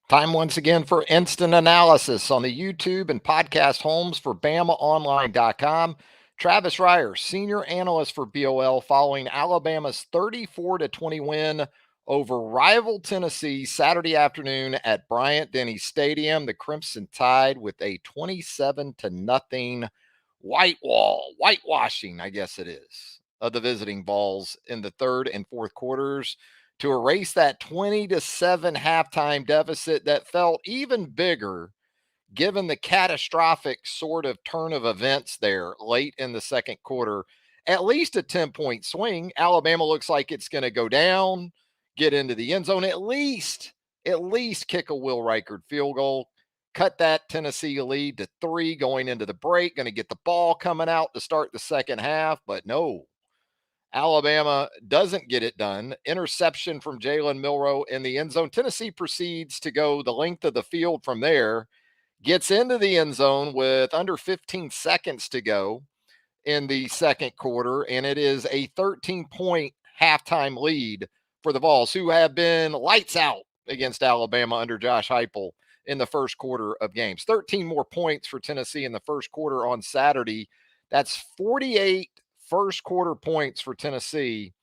Time once again for instant analysis on the YouTube and podcast homes for BamaOnline.com. Travis Reier, senior analyst for BOL, following Alabama's 34-20 win over rival Tennessee Saturday afternoon at Bryant-Denny Stadium. The Crimson Tide with a 27-0 whitewashing, I guess it is, of the visiting Vols in the third and fourth quarters, to erase that 20-7 halftime deficit that felt even bigger given the catastrophic sort of turn of events there late in the second quarter. At least a 10-point swing. Alabama looks like it's going to go down, get into the end zone, at least kick a Will Reichard field goal, cut that Tennessee lead to 3 going into the break, going to get the ball coming out to start the second half, but no. Alabama doesn't get it done. Interception from Jalen Milroe in the end zone. Tennessee proceeds to go the length of the field from there, gets into the end zone with under 15 seconds to go in the second quarter, and it is a 13-point halftime lead for the Vols, who have been lights out against Alabama under Josh Heupel in the first quarter of games. 13 more points for Tennessee in the first quarter on Saturday. That's 48 first quarter points for Tennessee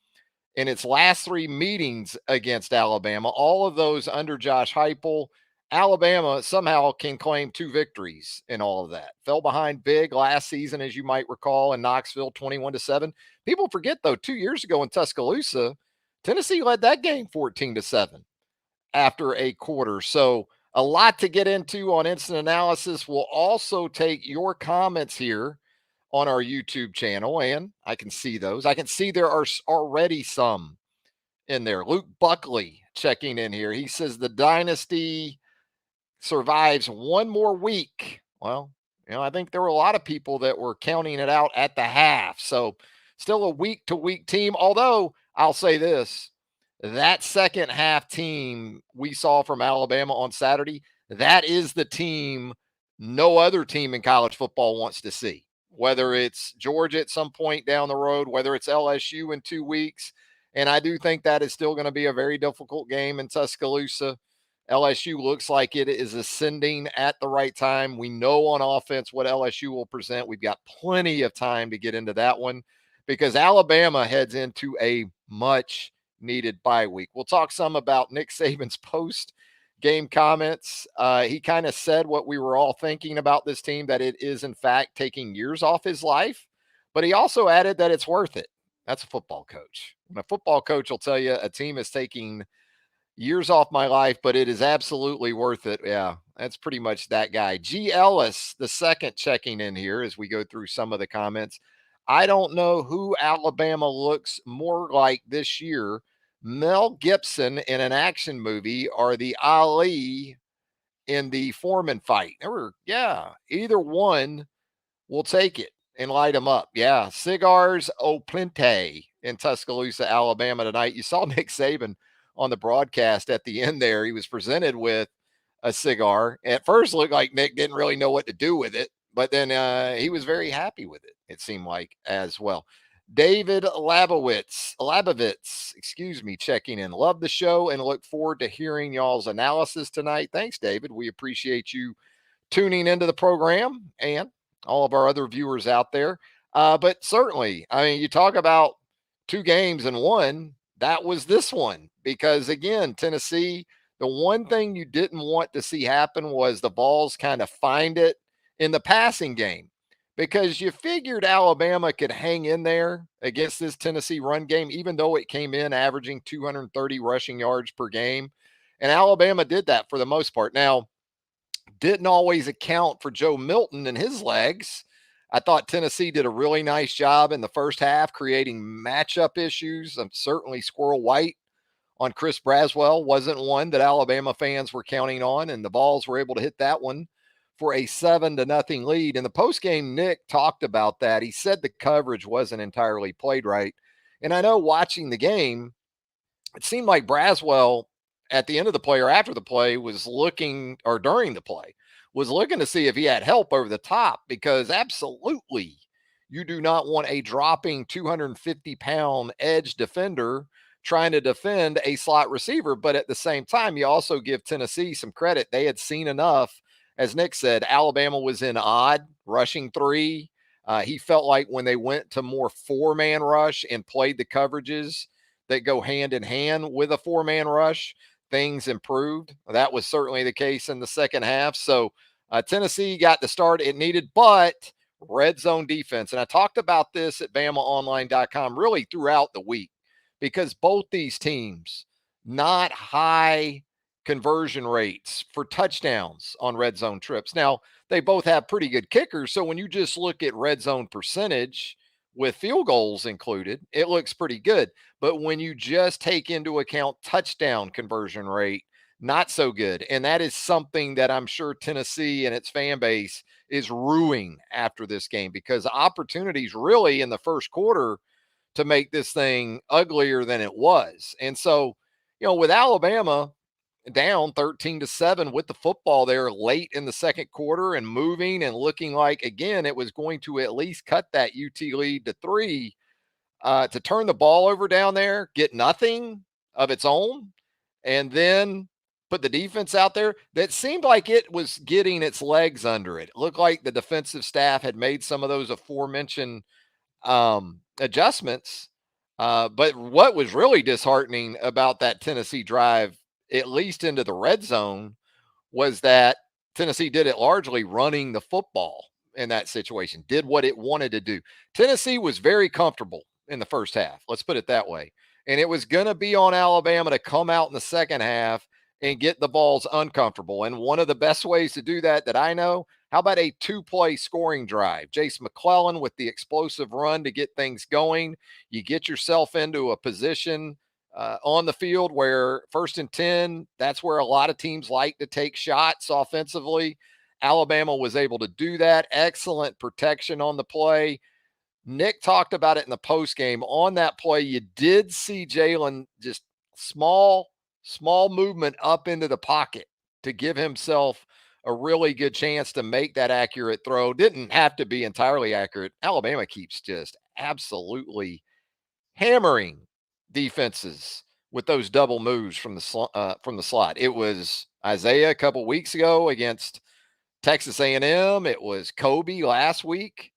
in its last 3 meetings against Alabama, all of those under Josh Heupel. Alabama somehow can claim 2 victories in all of that. Fell behind big last season, as you might recall, in Knoxville, 21-7. People forget, though, 2 years ago in Tuscaloosa, Tennessee led that game 14-7 after a quarter. So a lot to get into on instant analysis. We'll also take your comments here on our YouTube channel, and I can see those. I can see there are already some in there. Luke Buckley checking in here. He says the dynasty survives one more week. Well, I think there were a lot of people that were counting it out at the half. So still a week-to-week team, although I'll say this, that second half team we saw from Alabama on Saturday, that is the team no other team in college football wants to see. Whether it's Georgia at some point down the road, whether it's LSU in 2 weeks. And I do think that is still going to be a very difficult game in Tuscaloosa. LSU looks like it is ascending at the right time. We know on offense what LSU will present. We've got plenty of time to get into that one because Alabama heads into a much needed bye week. We'll talk some about Nick Saban's post-game comments. He kind of said what we were all thinking about this team, that it is, in fact, taking years off his life. But he also added that it's worth it. That's a football coach. And a football coach will tell you a team is taking years off my life, but it is absolutely worth it. Yeah, that's pretty much that guy. G. Ellis, the second, checking in here as we go through some of the comments. I don't know who Alabama looks more like this year, Mel Gibson in an action movie or the Ali in the Foreman fight. Either one will take it and light them up. Yeah, cigars o plenty in Tuscaloosa, Alabama tonight. You saw Nick Saban on the broadcast at the end there. He was presented with a cigar. At first, it looked like Nick didn't really know what to do with it, but then he was very happy with it seemed like, as well. David Labovitz, checking in. Love the show and look forward to hearing y'all's analysis tonight. Thanks, David. We appreciate you tuning into the program and all of our other viewers out there. But certainly, you talk about 2 games in one, that was this one. Because, again, Tennessee, the one thing you didn't want to see happen was the Vols kind of find it in the passing game. Because you figured Alabama could hang in there against this Tennessee run game, even though it came in averaging 230 rushing yards per game. And Alabama did that for the most part. Now, didn't always account for Joe Milton and his legs. I thought Tennessee did a really nice job in the first half creating matchup issues. Certainly Squirrel White on Chris Braswell wasn't one that Alabama fans were counting on, and the Vols were able to hit that one for a 7-0 lead. In the postgame, Nick talked about that. He said the coverage wasn't entirely played right. And I know watching the game, it seemed like Braswell at the end of the play or after the play was looking, or during the play, was looking to see if he had help over the top, because absolutely you do not want a dropping 250-pound edge defender trying to defend a slot receiver. But at the same time, you also give Tennessee some credit. They had seen enough. As Nick said, Alabama was in odd rushing three. He felt like when they went to more four-man rush and played the coverages that go hand in hand with a four-man rush, things improved. That was certainly the case in the second half. So Tennessee got the start it needed, but red zone defense. And I talked about this at BamaOnline.com really throughout the week because both these teams, not high conversion rates for touchdowns on red zone trips. Now, they both have pretty good kickers. So when you just look at red zone percentage with field goals included, it looks pretty good. But when you just take into account touchdown conversion rate, not so good. And that is something that I'm sure Tennessee and its fan base is ruining after this game because opportunities really in the first quarter to make this thing uglier than it was. And so, with Alabama down 13-7 with the football there late in the second quarter and moving and looking like, again, it was going to at least cut that UT lead to 3, to turn the ball over down there, get nothing of its own, and then put the defense out there that seemed like it was getting its legs under it. It looked like the defensive staff had made some of those aforementioned adjustments. But what was really disheartening about that Tennessee drive, at least into the red zone, was that Tennessee did it largely running the football in that situation, did what it wanted to do. Tennessee was very comfortable in the first half. Let's put it that way. And it was going to be on Alabama to come out in the second half and get the balls uncomfortable. And one of the best ways to do that I know, how about a 2-play scoring drive? Jace McClellan with the explosive run to get things going. You get yourself into a position on the field where 1st and 10, that's where a lot of teams like to take shots offensively. Alabama was able to do that. Excellent protection on the play. Nick talked about it in the post game. On that play, you did see Jalen just small movement up into the pocket to give himself a really good chance to make that accurate throw. Didn't have to be entirely accurate. Alabama keeps just absolutely hammering defenses with those double moves from the slot. It was Isaiah a couple weeks ago against Texas A&M. It was Kobe last week,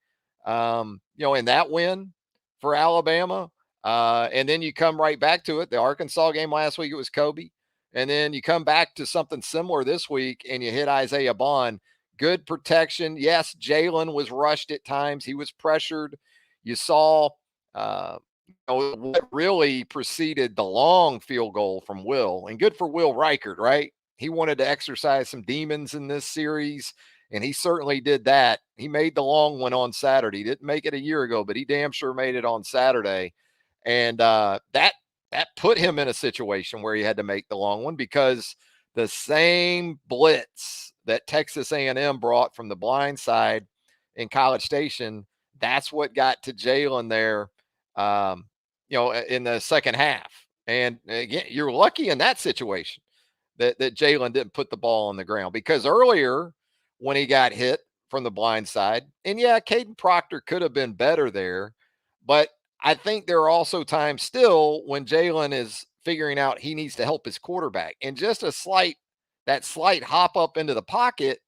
in that win for Alabama. And then you come right back to it. The Arkansas game last week, it was Kobe. And then you come back to something similar this week and you hit Isaiah Bond. Good protection. Yes, Jalen was rushed at times. He was pressured. You saw what really preceded the long field goal from Will. And good for Will Reichert, right? He wanted to exercise some demons in this series, and he certainly did that. He made the long one on Saturday. He didn't make it a year ago, but he damn sure made it on Saturday. And that put him in a situation where he had to make the long one because the same blitz that Texas A&M brought from the blind side in College Station, that's what got to Jalen there, in the second half. And again, you're lucky in that situation that Jalen didn't put the ball on the ground because earlier when he got hit from the blind side, and yeah, Caden Proctor could have been better there, but I think there are also times still when Jalen is figuring out he needs to help his quarterback, and just that slight hop up into the pocket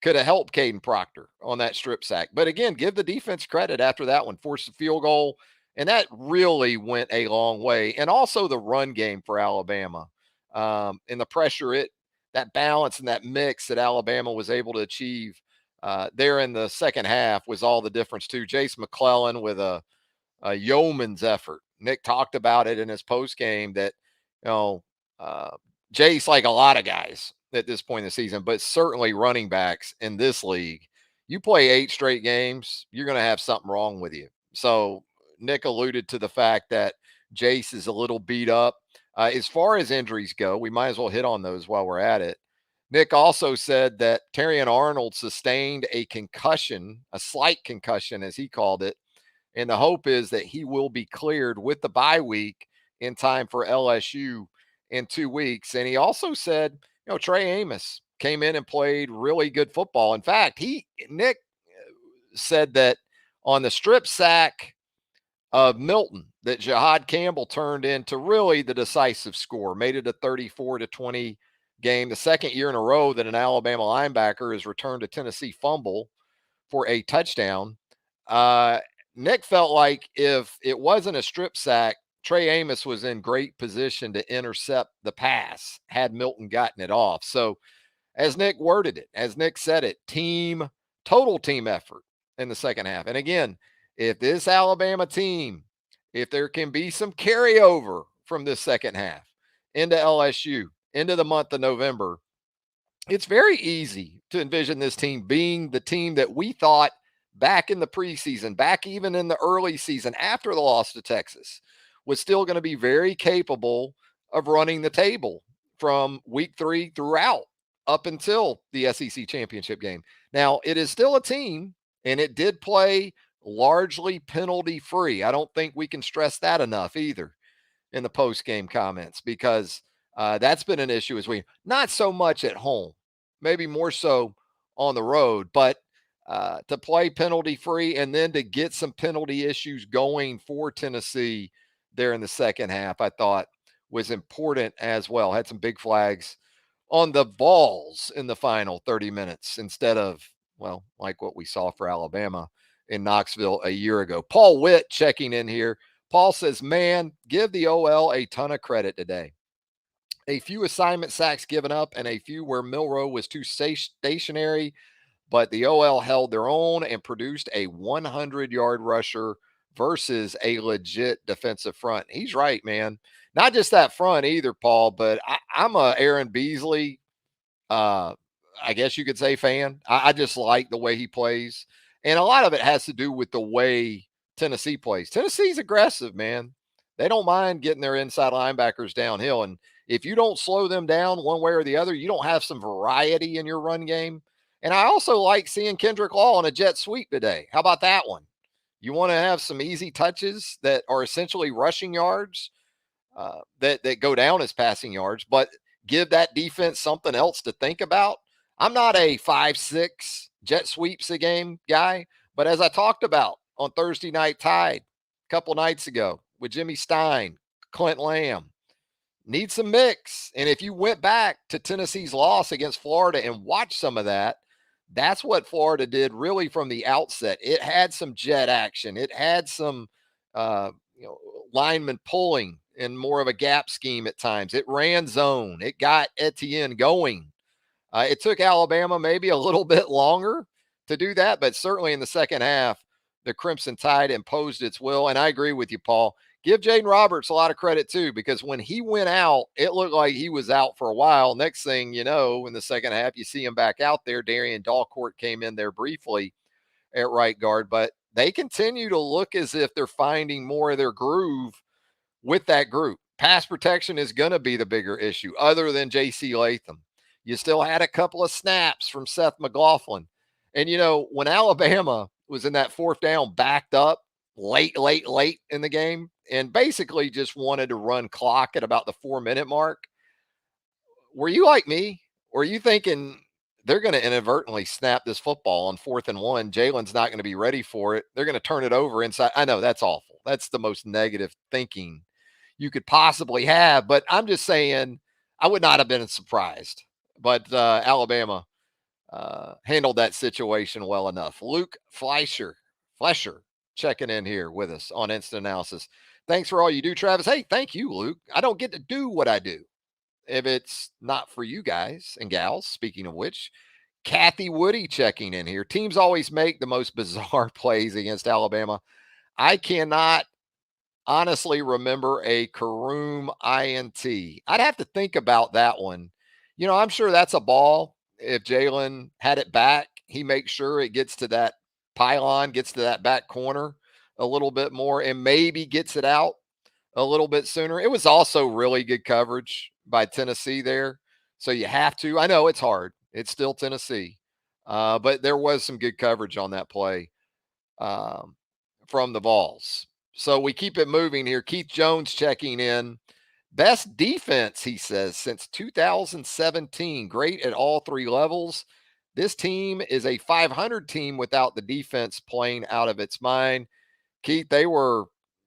could have helped Caden Proctor on that strip sack. But again, give the defense credit after that one, forced a field goal, and that really went a long way. And also the run game for Alabama. And the pressure, that balance and that mix that Alabama was able to achieve there in the second half was all the difference too. Jace McClellan with a yeoman's effort. Nick talked about it in his post game that, Jace, like a lot of guys at this point in the season, but certainly running backs in this league, you play 8 straight games, you're going to have something wrong with you. So Nick alluded to the fact that Jace is a little beat up. As far as injuries go, we might as well hit on those while we're at it. Nick also said that Terrion Arnold sustained a concussion, a slight concussion, as he called it. And the hope is that he will be cleared with the bye week in time for LSU in 2 weeks. And he also said, Trey Amos came in and played really good football. In fact, Nick said that on the strip sack of Milton that Jahad Campbell turned into really the decisive score, made it a 34-20 game, the second year in a row that an Alabama linebacker has returned a Tennessee fumble for a touchdown. Uh, Nick felt like if it wasn't a strip sack, Trey Amos was in great position to intercept the pass had Milton gotten it off. So, as Nick worded it, as Nick said it, total team effort in the second half. And again, if this Alabama team, if there can be some carryover from this second half into LSU, into the month of November, it's very easy to envision this team being the team that we thought back in the preseason, back even in the early season after the loss to Texas, was still going to be very capable of running the table from week 3 throughout up until the SEC championship game. Now, it is still a team, and it did play largely penalty free. I don't think we can stress that enough either in the post game comments, because that's been an issue as we not so much at home, maybe more so on the road, but to play penalty free and then to get some penalty issues going for Tennessee there in the second half, I thought was important as well. Had some big flags on the balls in the final 30 minutes instead of, well, like what we saw for Alabama in Knoxville a year ago. Paul Witt checking in here. Paul says, man, give the OL a ton of credit today. A few assignment sacks given up and a few where Milroe was too stationary, but the OL held their own and produced a 100-yard rusher versus a legit defensive front. He's right, man. Not just that front either, Paul, but I'm a Aaron Beasley, I guess you could say, fan. I just like the way he plays. And a lot of it has to do with the way Tennessee plays. Tennessee's aggressive, man. They don't mind getting their inside linebackers downhill. And if you don't slow them down one way or the other, you don't have some variety in your run game. And I also like seeing Kendrick Law on a jet sweep today. How about that one? You want to have some easy touches that are essentially rushing yards, that go down as passing yards, but give that defense something else to think about. I'm not a 5-6 jet sweeps a game guy, but as I talked about on Thursday Night Tide a couple nights ago with Jimmy Stein, Clint Lamb, need some mix. And if you went back to Tennessee's loss against Florida and watched some of that, that's what Florida did really from the outset. It had some jet action. It had some linemen pulling in more of a gap scheme at times. It ran zone. It got Etienne going. It took Alabama maybe a little bit longer to do that, but certainly in the second half, the Crimson Tide imposed its will. And I agree with you, Paul. Give Jaden Roberts a lot of credit too, because when he went out, it looked like he was out for a while. Next thing you know, in the second half, you see him back out there. Darian Dalcourt came in there briefly at right guard, but they continue to look as if they're finding more of their groove with that group. Pass protection is going to be the bigger issue other than J.C. Latham. You still had a couple of snaps from Seth McLaughlin. And, when Alabama was in that fourth down, backed up late in the game and basically just wanted to run clock at about the 4-minute mark, were you like me? Or are you thinking they're going to inadvertently snap this football on 4th and 1? Jalen's not going to be ready for it. They're going to turn it over inside. I know that's awful. That's the most negative thinking you could possibly have. But I'm just saying I would not have been surprised. But Alabama handled that situation well enough. Luke Fleischer checking in here with us on Instant Analysis. Thanks for all you do, Travis. Hey, thank you, Luke. I don't get to do what I do if it's not for you guys and gals. Speaking of which, Kathy Woody checking in here. Teams always make the most bizarre plays against Alabama. I cannot honestly remember a Karoom INT. I'd have to think about that one. I'm sure that's a ball. If Jalen had it back, he makes sure it gets to that pylon, gets to that back corner a little bit more, and maybe gets it out a little bit sooner. It was also really good coverage by Tennessee there. So you have to. I know it's hard. It's still Tennessee. But there was some good coverage on that play from the Vols. So we keep it moving here. Keith Jones checking in. Best defense, he says, since 2017. Great at all three levels. This team is a 500 team without the defense playing out of its mind. Keith, they were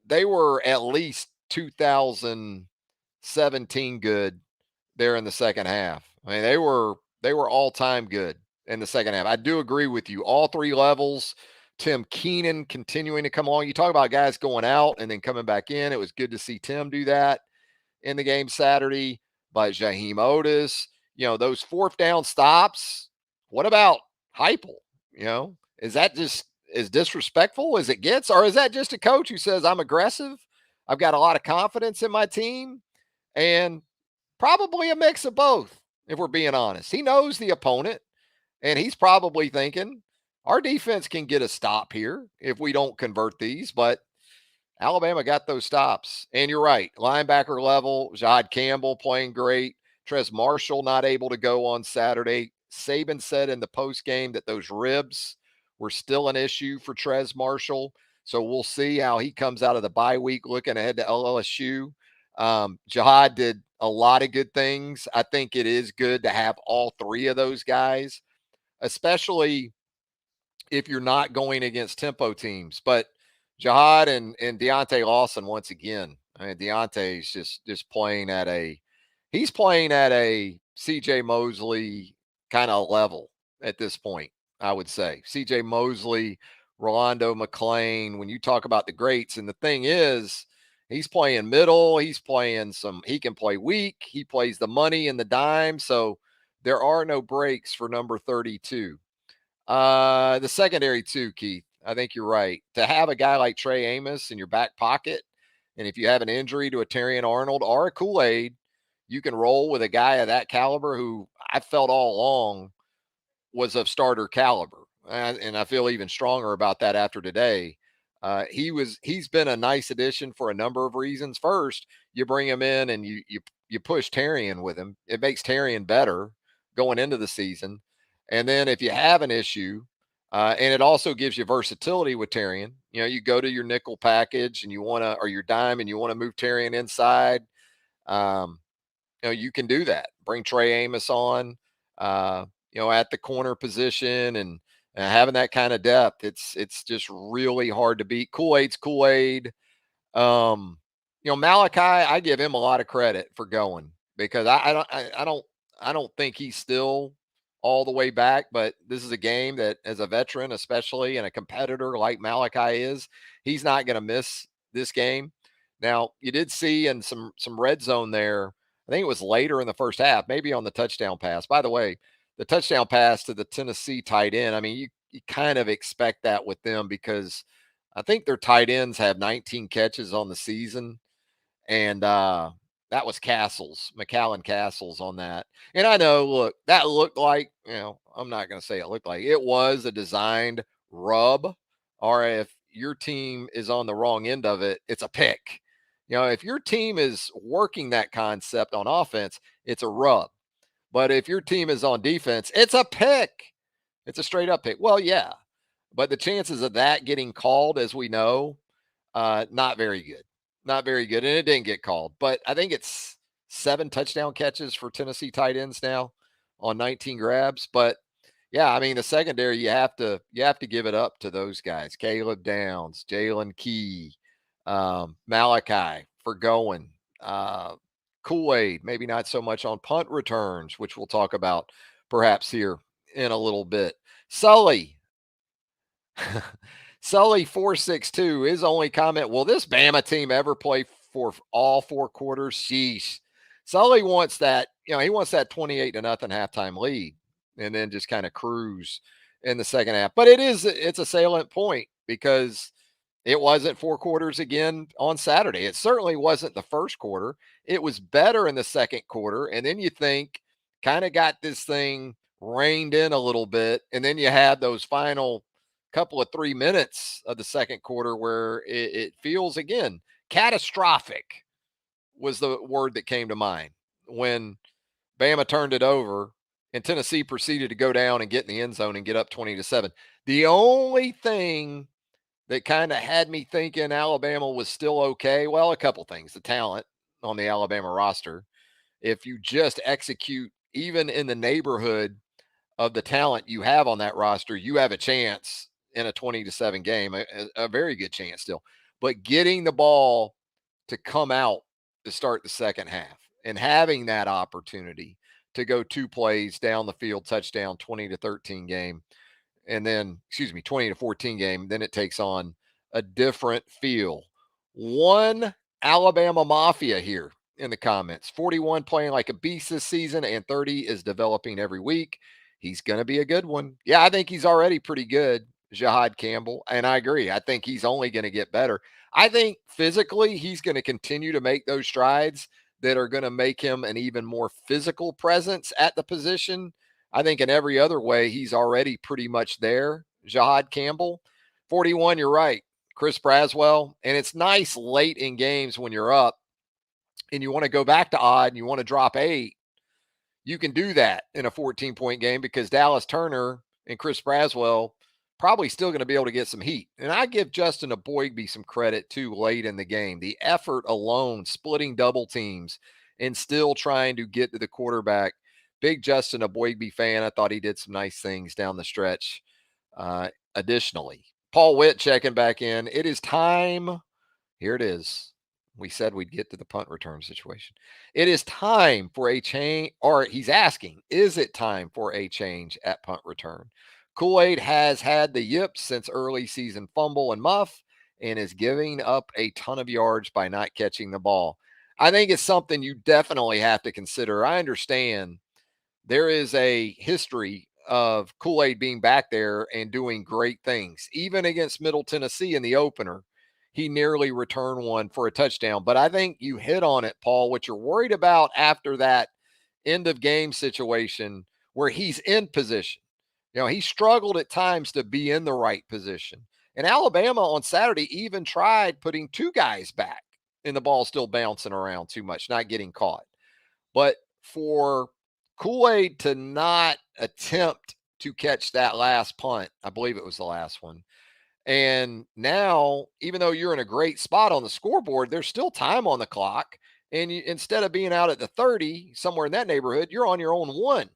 they were at least 2017 good there in the second half. I mean, they were all-time good in the second half. I do agree with you. All three levels. Tim Keenan continuing to come on. You talk about guys going out and then coming back in. It was good to see Tim do that in the game Saturday. But Jaheim Otis, those fourth down stops. What about Heupel? Is that just as disrespectful as it gets, or is that just a coach who says I'm aggressive? I've got a lot of confidence in my team, and probably a mix of both, if we're being honest. He knows the opponent, and he's probably thinking, our defense can get a stop here if we don't convert these, but Alabama got those stops. And you're right, linebacker level, Jahad Campbell playing great. Trez Marshall not able to go on Saturday. Saban said in the post game that those ribs were still an issue for Trez Marshall. So we'll see how he comes out of the bye week looking ahead to LSU. Jahad did a lot of good things. I think it is good to have all three of those guys, especially if you're not going against tempo teams. But Jahad and Deontay Lawson, once again, I mean, Deontay's just playing at a CJ Mosley kind of level at this point, I would say. CJ Mosley, Rolando McClain, when you talk about the greats, and the thing is, he's playing middle, he can play weak, he plays the money and the dime, so there are no breaks for number 32. The secondary too, Keith. I think you're right. To have a guy like Trey Amos in your back pocket, and if you have an injury to a Terrion Arnold or a Koolaid, you can roll with a guy of that caliber who I felt all along was of starter caliber. And I feel even stronger about that after today. He's been a nice addition for a number of reasons. First, you bring him in and you push Terrion with him. It makes Terrion better going into the season. And then if you have an issue, and it also gives you versatility with Terrion. You go to your nickel package and or your dime, and you want to move Terrion inside. You can do that. Bring Trey Amos on, at the corner position, and having that kind of depth. It's just really hard to beat. Kool-Aid's Kool-Aid. Malachi, I give him a lot of credit for going, because I don't think he's still all the way back, but this is a game that, as a veteran, especially, and a competitor like Malachi is, he's not going to miss this game. Now, you did see in some red zone there, I think it was later in the first half, maybe on the touchdown pass. By the way, the touchdown pass to the Tennessee tight end, I mean, you kind of expect that with them, because I think their tight ends have 19 catches on the season. And that was McAllen Castles on that. And I know, look, that looked like, I'm not going to say it looked like, it was a designed rub, or if your team is on the wrong end of it, it's a pick. If your team is working that concept on offense, it's a rub. But if your team is on defense, it's a pick. It's a straight up pick. Well, yeah. But the chances of that getting called, as we know, not very good. Not very good. And it didn't get called. But I think it's 7 touchdown catches for Tennessee tight ends now on 19 grabs. But yeah, I mean, the secondary, you have to give it up to those guys. Caleb Downs, Jalen Key, Malachi for going. Kool-Aid, maybe not so much on punt returns, which we'll talk about perhaps here in a little bit. Sully 462, his only comment, will this Bama team ever play for all 4 quarters? Sheesh. Sully wants that, he wants that 28-0 halftime lead and then just kind of cruise in the second half. But it's a salient point, because it wasn't 4 quarters again on Saturday. It certainly wasn't the first quarter. It was better in the second quarter. And then you think, kind of got this thing reined in a little bit. And then you had those final couple of 3 minutes of the second quarter where it feels, again, catastrophic was the word that came to mind when Bama turned it over and Tennessee proceeded to go down and get in the end zone and get up 20-7. The only thing that kind of had me thinking Alabama was still okay, well, a couple things. The talent on the Alabama roster. If you just execute even in the neighborhood of the talent you have on that roster, you have a chance in a 20-7 game, a very good chance still. but getting the ball to come out to start the second half and having that opportunity to go 2 plays down the field, touchdown, 20-13 game, and then, 20-14 game, then it takes on a different feel. One Alabama Mafia here in the comments. 41 playing like a beast this season, and 30 is developing every week. He's going to be a good one. Yeah, I think he's already pretty good, Jahad Campbell. And I agree. I think he's only going to get better. I think physically he's going to continue to make those strides that are going to make him an even more physical presence at the position. I think in every other way, he's already pretty much there, Jahad Campbell. 41, you're right. Chris Braswell. And it's nice late in games when you're up and you want to go back to odd and you want to drop 8. You can do that in a 14-point game because Dallas Turner and Chris Braswell probably still going to be able to get some heat. And I give Justin Aboigbe some credit too late in the game. The effort alone, splitting double teams and still trying to get to the quarterback. Big Justin Aboigbe fan. I thought he did some nice things down the stretch. Additionally, Paul Witt checking back in. It is time. Here it is. We said we'd get to the punt return situation. It is time for a change, or he's asking, is it time for a change at punt return? Koolaid has had the yips since early season fumble and muff and is giving up a ton of yards by not catching the ball. I think it's something you definitely have to consider. I understand there is a history of Koolaid being back there and doing great things. Even against Middle Tennessee in the opener, he nearly returned one for a touchdown. But I think you hit on it, Paul. What you're worried about after that end of game situation where he's in position. He struggled at times to be in the right position. And Alabama on Saturday even tried putting 2 guys back and the ball still bouncing around too much, not getting caught. But for Koolaid to not attempt to catch that last punt, I believe it was the last one. And now, even though you're in a great spot on the scoreboard, there's still time on the clock. And instead of being out at the 30, somewhere in that neighborhood, you're on your own 1.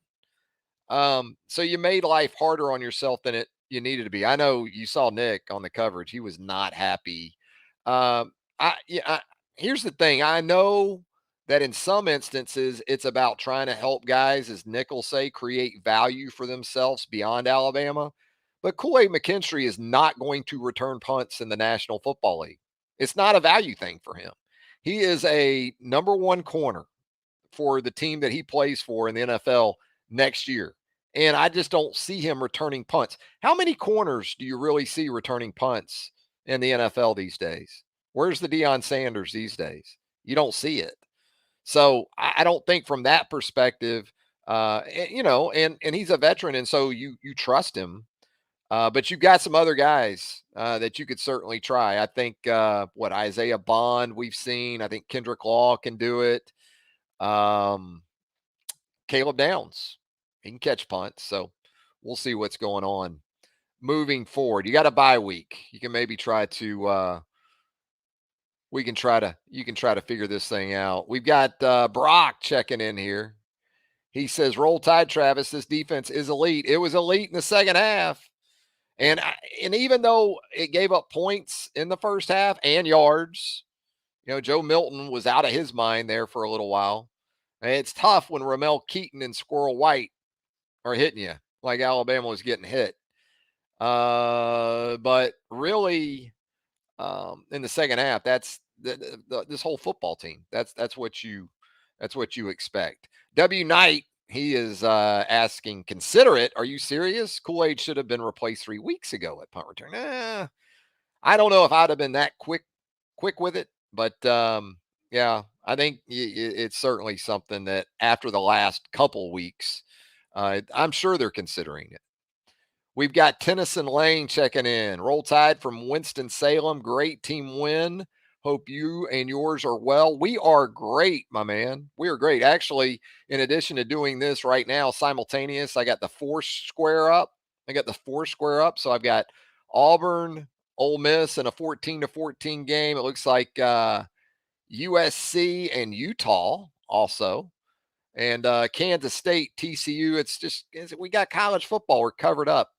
So you made life harder on yourself than you needed to be. I know you saw Nick on the coverage. He was not happy. Here's the thing. I know that in some instances, it's about trying to help guys, as Nick will say, create value for themselves beyond Alabama. But Kool-Aid McKinstry is not going to return punts in the National Football League. It's not a value thing for him. He is a number 1 corner for the team that he plays for in the NFL next year. And I just don't see him returning punts. How many corners do you really see returning punts in the NFL these days? Where's the Deion Sanders these days? You don't see it. So I don't think from that perspective, and he's a veteran, and so you trust him. But you've got some other guys that you could certainly try. I think Isaiah Bond we've seen. I think Kendrick Law can do it. Caleb Downs, he can catch punts. So we'll see what's going on moving forward. You got a bye week. You can maybe try to you can try to figure this thing out. We've got Brock checking in here. He says, "Roll Tide, Travis. This defense is elite. It was elite in the second half." And even though it gave up points in the first half and yards, Joe Milton was out of his mind there for a little while. And it's tough when Ramel Keaton and Squirrel White are hitting you like Alabama was getting hit. But really, in the second half, that's this whole football team. That's what you expect. W Knight, he is asking, consider it. Are you serious? Kool-Aid should have been replaced 3 weeks ago at punt return. I don't know if I'd have been that quick with it, but yeah, I think it's certainly something that after the last couple weeks, I'm sure they're considering it. We've got Tennyson Lane checking in. Roll Tide from Winston-Salem. Great team win. Hope you and yours are well. We are great, my man. We are great. Actually, in addition to doing this right now, simultaneous, I got the four square up. So I've got Auburn, Ole Miss in a 14-14 game. It looks like USC and Utah also. And Kansas State, TCU. We got college football. We're covered up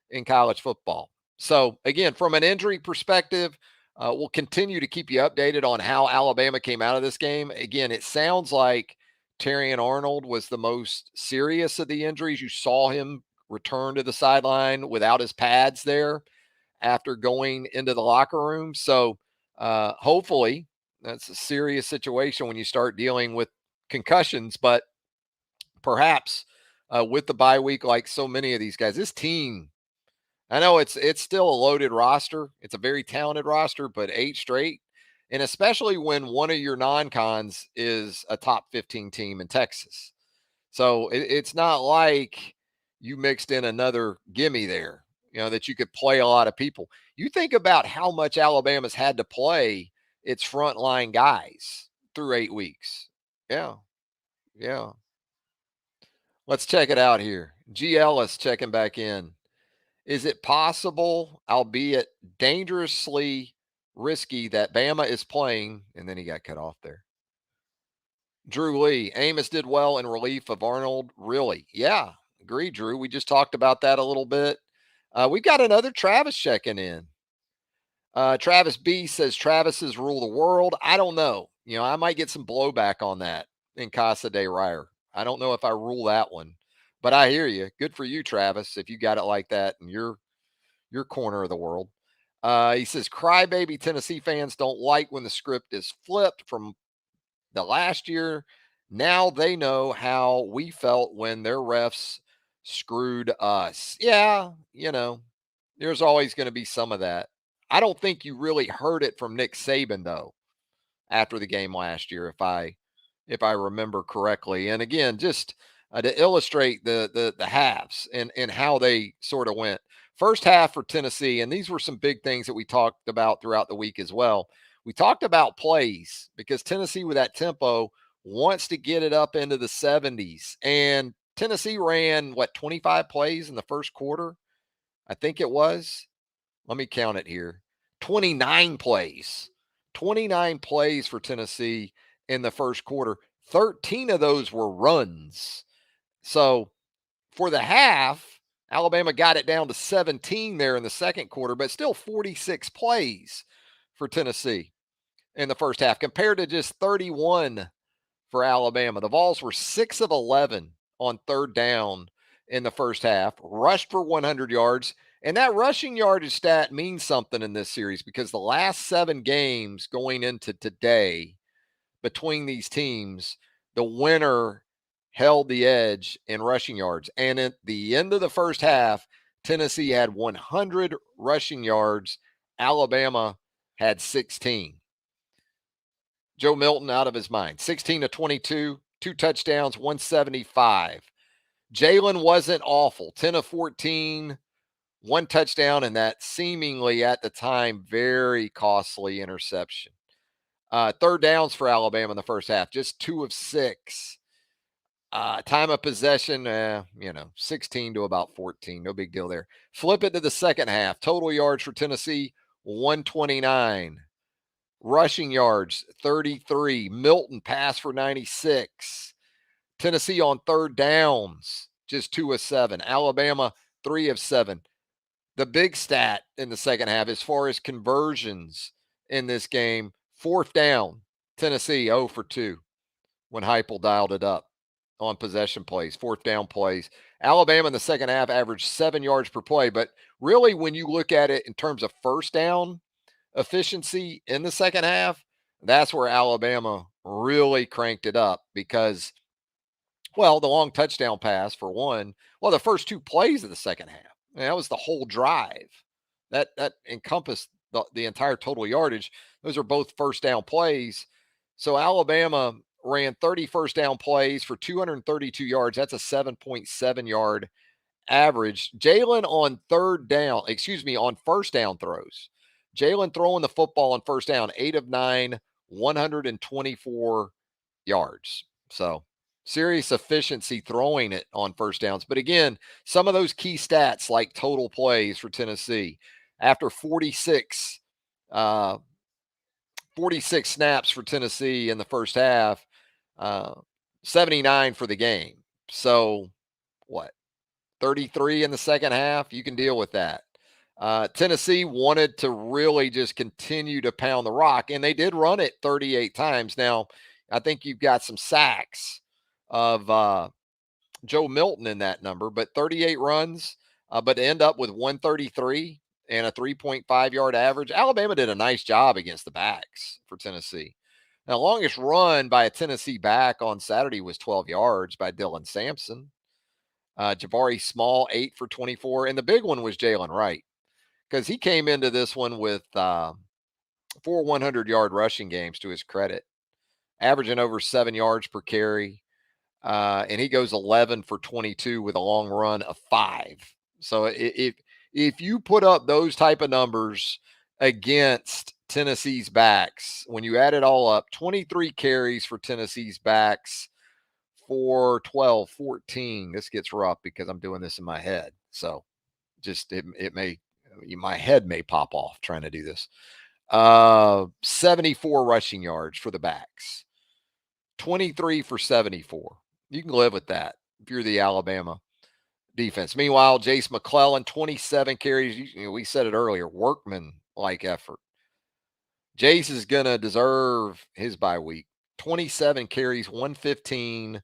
in college football. So, again, from an injury perspective, We'll continue to keep you updated on how Alabama came out of this game. Again, it sounds like Terrion Arnold was the most serious of the injuries. You saw him return to the sideline without his pads there after going into the locker room. So hopefully that's a serious situation when you start dealing with concussions, but perhaps with the bye week, like so many of these guys, this team, I know it's still a loaded roster. It's a very talented roster, but 8 straight, and especially when one of your non-cons is a top 15 team in Texas. So it's not like you mixed in another gimme there, that you could play a lot of people. You think about how much Alabama's had to play its frontline guys through 8 weeks. Yeah, yeah. Let's check it out here. G. Ellis checking back in. Is it possible, albeit dangerously risky, that Bama is playing? And then he got cut off there. Drew Lee, Amos did well in relief of Arnold. Really? Yeah, agree, Drew. We just talked about that a little bit. We've got another Travis checking in. Travis B says Travis's rule the world. I don't know. I might get some blowback on that in Casa de Reier. I don't know if I rule that one, but I hear you. Good for you, Travis, if you got it like that in your corner of the world. He says crybaby Tennessee fans don't like when the script is flipped from the last year. Now they know how we felt when their refs screwed us. Yeah, there's always going to be some of that. I don't think you really heard it from Nick Saban though after the game last year, if I remember correctly. And again, just to illustrate the halves and how they sort of went. First half for Tennessee, and these were some big things that we talked about throughout the week as well. We talked about plays because Tennessee, with that tempo, wants to get it up into the 70s. And Tennessee ran, 25 plays in the first quarter? I think it was. Let me count it here. 29 plays. 29 plays for Tennessee in the first quarter. 13 of those were runs. So for the half, Alabama got it down to 17 there in the second quarter, but still 46 plays for Tennessee in the first half compared to just 31 for Alabama. The Vols were 6 of 11 on third down in the first half, rushed for 100 yards. And that rushing yardage stat means something in this series because the last 7 games going into today between these teams, the winner held the edge in rushing yards. And at the end of the first half, Tennessee had 100 rushing yards. Alabama had 16. Joe Milton out of his mind. 16 to 22, 2 touchdowns, 175. Jalen wasn't awful. 10 of 14, 1 touchdown, and that seemingly at the time very costly interception. Third downs for Alabama in the first half, just 2 of 6. Time of possession, 16 to about 14. No big deal there. Flip it to the second half. Total yards for Tennessee, 129. Rushing yards, 33. Milton passed for 96. Tennessee on third downs, just 2 of 7. Alabama, 3 of 7. The big stat in the second half, as far as conversions in this game, fourth down, Tennessee 0 for 2 when Heupel dialed it up on possession plays, fourth down plays. Alabama in the second half averaged 7 yards per play, but really when you look at it in terms of first down efficiency in the second half, that's where Alabama really cranked it up because, the long touchdown pass for one, the first 2 plays of the second half, that was the whole drive. That encompassed the entire total yardage. Those are both first down plays. So Alabama ran 30 first down plays for 232 yards. That's a 7.7 yard average. Jalen on first down throws. Jalen throwing the football on first down, 8 of 9, 124 yards. So serious efficiency throwing it on first downs. But again, some of those key stats like total plays for Tennessee after 46 snaps for Tennessee in the first half, 79 for the game. So what? 33 in the second half, you can deal with that. Tennessee wanted to really just continue to pound the rock, and they did run it 38 times. Now, I think you've got some sacks of Joe Milton in that number, but 38 runs, but end up with 133 and a 3.5 yard average. Alabama did a nice job against the backs for Tennessee. Now, longest run by a Tennessee back on Saturday was 12 yards by Dylan Sampson. Jabari Small, 8 for 24. And the big one was Jalen Wright, because he came into this one with 4 100-yard rushing games to his credit, averaging over 7 yards per carry. And he goes 11 for 22 with a long run of 5. So if you put up those type of numbers against Tennessee's backs, when you add it all up, 23 carries for Tennessee's backs for 12, 14. This gets rough because I'm doing this in my head. So just it may, my head may pop off trying to do this. 74 rushing yards for the backs, 23 for 74. You can live with that if you're the Alabama defense. Meanwhile, Jace McClellan, 27 carries. We said it earlier, workman-like effort. Jace is going to deserve his bye week. 27 carries, 115,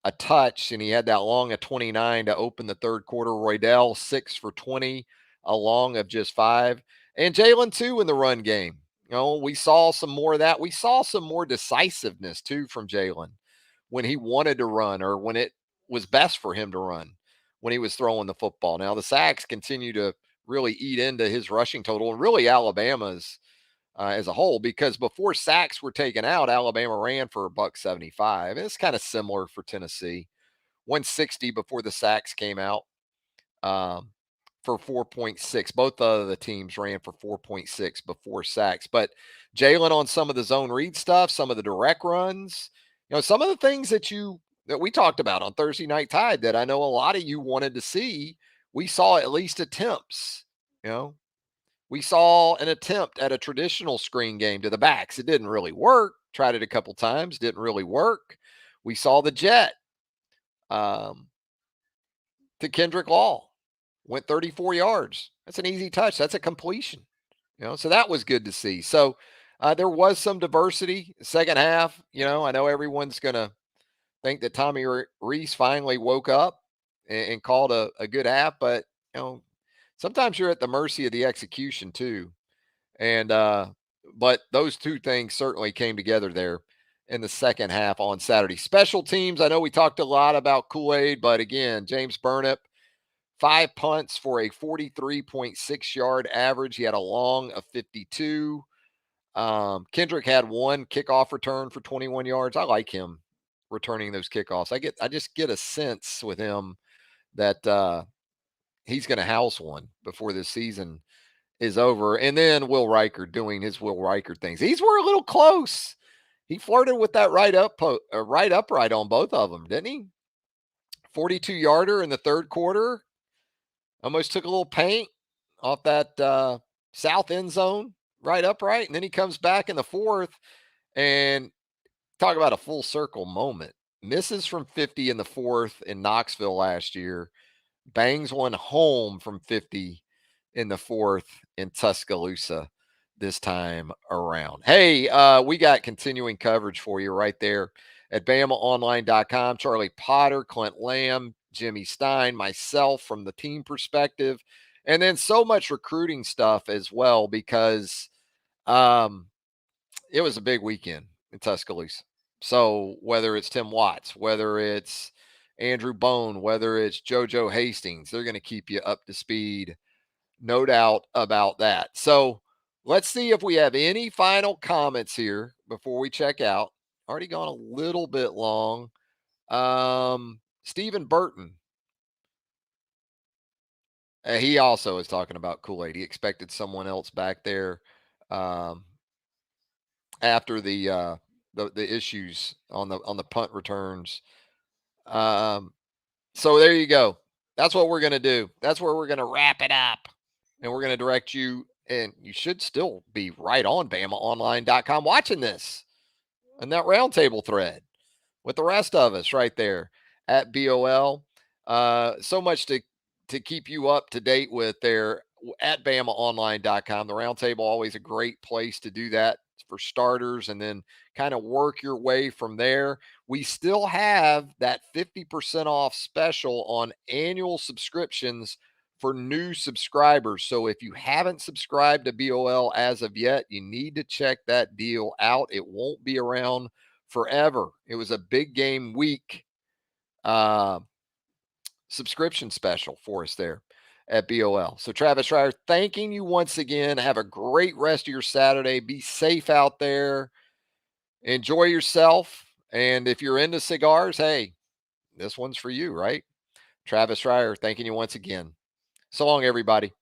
a touch, and he had that long of 29 to open the third quarter. Roydell, 6 for 20, a long of just 5. And Jalen, too, in the run game. We saw some more of that. We saw some more decisiveness, too, from Jalen when he wanted to run or when it was best for him to run when he was throwing the football. Now, the sacks continue to really eat into his rushing total, and really Alabama's as a whole, because before sacks were taken out, Alabama ran for $175. It's kind of similar for Tennessee. 160 before the sacks came out, for 4.6. Both of the teams ran for 4.6 before sacks. But Jalen on some of the zone read stuff, some of the direct runs, some of the things that we talked about on Thursday Night Tide that I know a lot of you wanted to see, we saw at least attempts. We saw an attempt at a traditional screen game to the backs. It didn't really work. Tried it a couple times, didn't really work. We saw the jet to Kendrick Law, went 34 yards. That's an easy touch. That's a completion. So that was good to see. So there was some diversity. Second half, I know everyone's going to think that Tommy Reese finally woke up and called a good half, but sometimes you're at the mercy of the execution too. And but those two things certainly came together there in the second half on Saturday. Special teams, I know we talked a lot about Koolaid, but again, James Burnip, 5 punts for a 43.6-yard average. He had a long of 52. Kendrick had 1 kickoff return for 21 yards. I like him returning those kickoffs. I just get a sense with him that he's going to house one before this season is over. And then Will Riker doing his Will Riker things. These were a little close. He flirted with that right upright on both of them, didn't he? 42-yarder in the third quarter. Almost took a little paint off that south end zone, right upright. And then he comes back in the fourth and talk about a full circle moment. Misses from 50 in the fourth in Knoxville last year. Bangs one home from 50 in the fourth in Tuscaloosa this time around. Hey, we got continuing coverage for you right there at BamaOnline.com. Charlie Potter, Clint Lamb, Jimmy Stein, myself from the team perspective, and then so much recruiting stuff as well, because it was a big weekend in Tuscaloosa. So whether it's Tim Watts, whether it's Andrew Bone, whether it's JoJo Hastings, they're going to keep you up to speed. No doubt about that. So let's see if we have any final comments here before we check out. Already gone a little bit long. Stephen Burton. He also is talking about Koolaid. He expected someone else back there after the issues on the punt returns. So there you go. That's what we're going to do. That's where we're going to wrap it up. And we're going to direct you, and you should still be right on BamaOnline.com watching this and that roundtable thread with the rest of us right there at BOL. So much to keep you up to date with there. at BamaOnline.com. The Roundtable, always a great place to do that for starters, and then kind of work your way from there. We still have that 50% off special on annual subscriptions for new subscribers. So if you haven't subscribed to BOL as of yet, you need to check that deal out. It won't be around forever. It was a big game week uh, subscription special for us there at BOL. So Travis Reier, thanking you once again. Have a great rest of your Saturday. Be safe out there. Enjoy yourself. And if you're into cigars, hey, this one's for you, right? Travis Reier, thanking you once again. So long, everybody.